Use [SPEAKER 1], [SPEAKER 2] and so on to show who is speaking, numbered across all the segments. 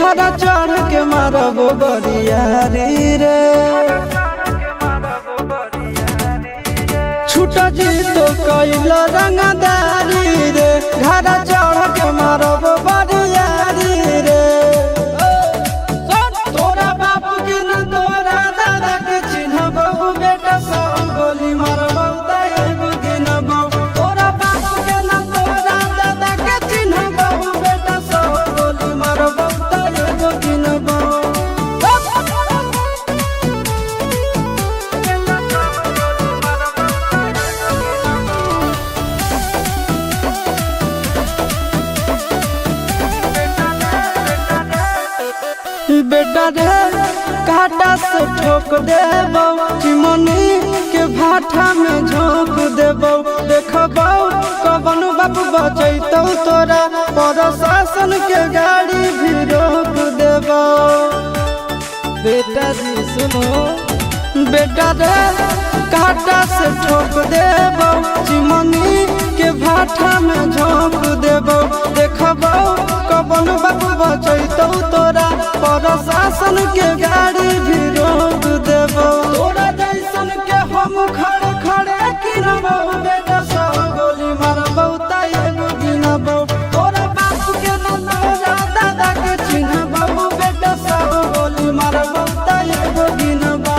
[SPEAKER 1] घरा चढ़ के मारब बरियारी रे छूट जी तो कैल रंगदारी रे घरा चढ़ के मारब बरियारी रे तोरा बाप के न तोरा दादा के चिन्हबहु बेटा सब गोली मारबौ त एगो गिनबौ तोरा बाप के न तोरा दादा के चिन्हबहु बेटा सब गोली मारबौ त एगो गिनबौ बेटा रे काटा से ठोक देबौ चिमनी के भाठा में झोंक देबौ देखबौ कवन बाप बचैतौ तोरा प्रशासन के गाड़ी भी रोक देबौ बेटा जी सुनो बेटा रे काटा से ठोक देबौ चिमनी के भाठा में झोंक देबौ देखबौ कवन बाप बचैतौ तोरा प्रशासन के गाड़ी भी रोक देबौ तोरा जैसन के हम खड़े खड़े गिनबौ बेटा सब गोली मारबौ त एगो गिनबौ तोरा बाप के न तोरा दादा के चिन्हबौ बेटा सब गोली मारबौ त एगो गिनबौ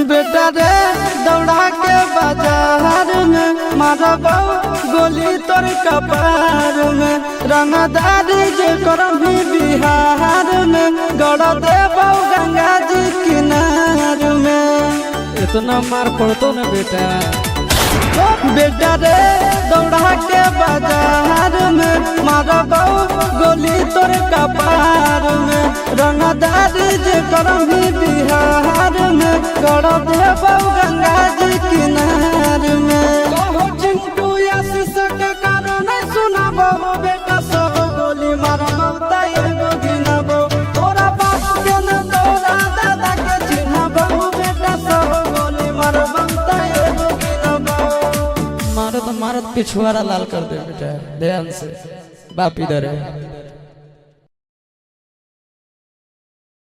[SPEAKER 1] बेटा रे दौड़ा के बाजार में मारबौ गोली तोर कपार में रंगदारी जे करभी बिहार में गड़ देबौ गंगा जी किनार में
[SPEAKER 2] इतना मार पड़तो न बेटा
[SPEAKER 1] बेटा रे दौड़ा के बाजार में मारबौ गोली तोर कपार में रंगदारी जे करभी बिहार में गड़ देबौ गंगा जी किनार में कहो चिंटू आशीष के कारण सुनबौ बेटा सब गोली मारबौ त एगो गिनबौ तोरा बाप के न तोरा दादा के चिन्हबौ बेटा सब गोली मारबौ त एगो गिनबौ
[SPEAKER 2] मारत मारत पिछुआरा लाल कर दे बेटा ध्यान से बाप इधर है।